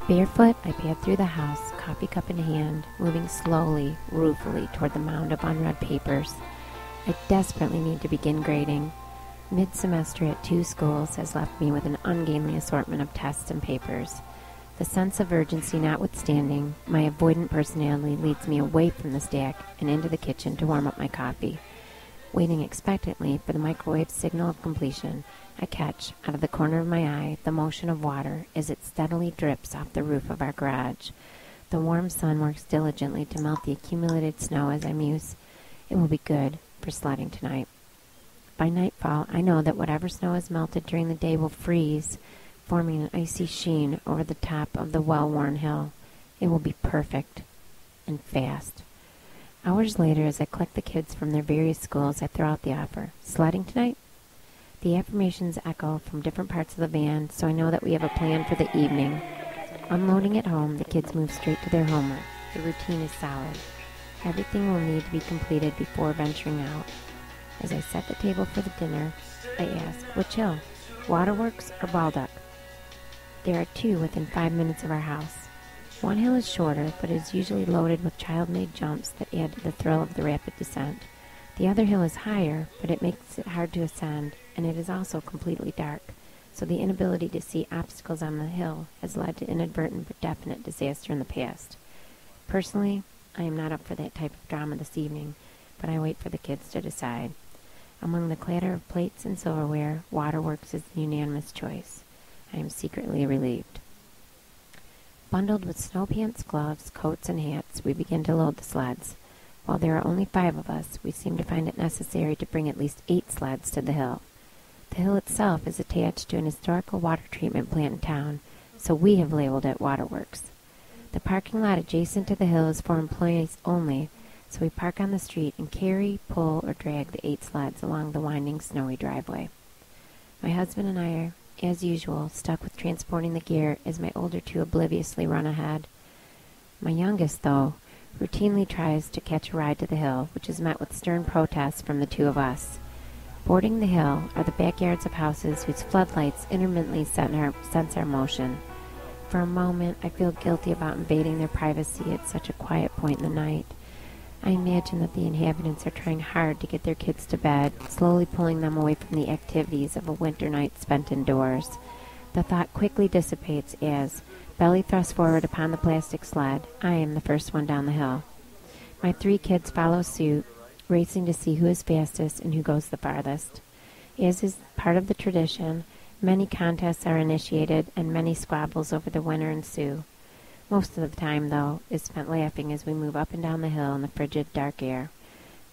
Barefoot, I pad through the house, coffee cup in hand, moving slowly, ruefully toward the mound of unread papers. I desperately need to begin grading. Mid-semester at 2 schools has left me with an ungainly assortment of tests and papers. The sense of urgency notwithstanding, my avoidant personality leads me away from the stack and into the kitchen to warm up my coffee. Waiting expectantly for the microwave signal of completion, I catch, out of the corner of my eye, the motion of water as it steadily drips off the roof of our garage. The warm sun works diligently to melt the accumulated snow as I muse. It will be good for sledding tonight. By nightfall, I know that whatever snow is melted during the day will freeze, forming an icy sheen over the top of the well-worn hill. It will be perfect and fast. Hours later, as I collect the kids from their various schools, I throw out the offer. Sledding tonight? The affirmations echo from different parts of the van, so I know that we have a plan for the evening. Unloading at home, the kids move straight to their homework. The routine is solid. Everything will need to be completed before venturing out. As I set the table for the dinner, I ask, which hill? Waterworks or Baldock? There are 2 within 5 minutes of our house. One hill is shorter, but is usually loaded with child-made jumps that add to the thrill of the rapid descent. The other hill is higher, but it makes it hard to ascend, and it is also completely dark, so the inability to see obstacles on the hill has led to inadvertent but definite disaster in the past. Personally, I am not up for that type of drama this evening, but I wait for the kids to decide. Among the clatter of plates and silverware, Waterworks is the unanimous choice. I am secretly relieved. Bundled with snow pants, gloves, coats, and hats, we begin to load the sleds. While there are only 5 of us, we seem to find it necessary to bring at least 8 sleds to the hill. The hill itself is attached to an historical water treatment plant in town, so we have labeled it Waterworks. The parking lot adjacent to the hill is for employees only, so we park on the street and carry, pull, or drag the 8 sleds along the winding, snowy driveway. My husband and I are, as usual, stuck with transporting the gear as my older 2 obliviously run ahead. My youngest, though, routinely tries to catch a ride to the hill, which is met with stern protests from the 2 of us. Bordering the hill are the backyards of houses whose floodlights intermittently sense our motion. For a moment, I feel guilty about invading their privacy at such a quiet point in the night. I imagine that the inhabitants are trying hard to get their kids to bed, slowly pulling them away from the activities of a winter night spent indoors. The thought quickly dissipates as, belly thrust forward upon the plastic sled, I am the first one down the hill. My 3 kids follow suit, racing to see who is fastest and who goes the farthest. As is part of the tradition, many contests are initiated and many squabbles over the winner ensue. Most of the time, though, is spent laughing as we move up and down the hill in the frigid, dark air.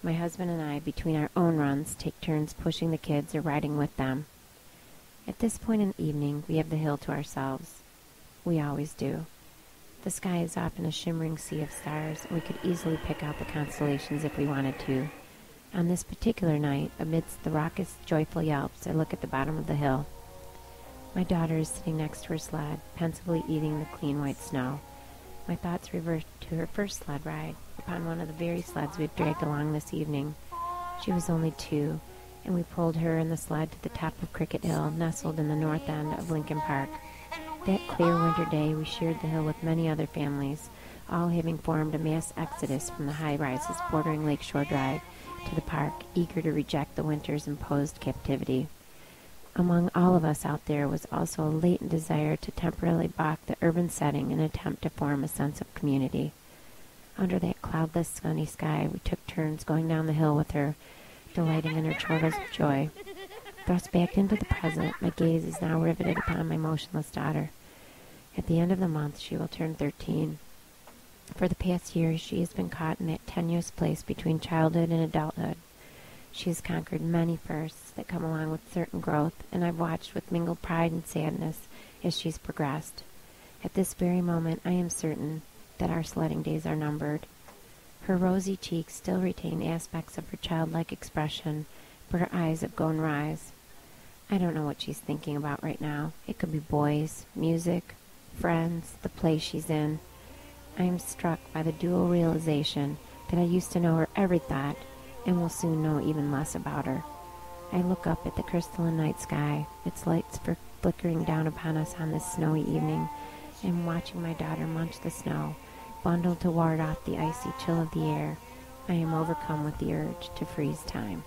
My husband and I, between our own runs, take turns pushing the kids or riding with them. At this point in the evening, we have the hill to ourselves. We always do. The sky is often a shimmering sea of stars, and we could easily pick out the constellations if we wanted to. On this particular night, amidst the raucous, joyful yelps, I look at the bottom of the hill. My daughter is sitting next to her sled, pensively eating the clean white snow. My thoughts revert to her first sled ride, upon one of the very sleds we've dragged along this evening. She was only 2, and we pulled her and the sled to the top of Cricket Hill, nestled in the north end of Lincoln Park. That clear winter day, we shared the hill with many other families, all having formed a mass exodus from the high-rises bordering Lakeshore Drive to the park, eager to reject the winter's imposed captivity. Among all of us out there was also a latent desire to temporarily balk the urban setting in an attempt to form a sense of community. Under that cloudless, sunny sky, we took turns going down the hill with her, delighting in her chortles of joy. Thrust back into the present, my gaze is now riveted upon my motionless daughter. At the end of the month, she will turn 13. For the past year, she has been caught in that tenuous place between childhood and adulthood. She has conquered many firsts that come along with certain growth, and I've watched with mingled pride and sadness as she's progressed. At this very moment, I am certain that our sledding days are numbered. Her rosy cheeks still retain aspects of her childlike expression, but her eyes have gone rise. I don't know what she's thinking about right now. It could be boys, music, friends, the place she's in. I am struck by the dual realization that I used to know her every thought and will soon know even less about her. I look up at the crystalline night sky, its lights flickering down upon us on this snowy evening, and watching my daughter munch the snow, bundled to ward off the icy chill of the air, I am overcome with the urge to freeze time.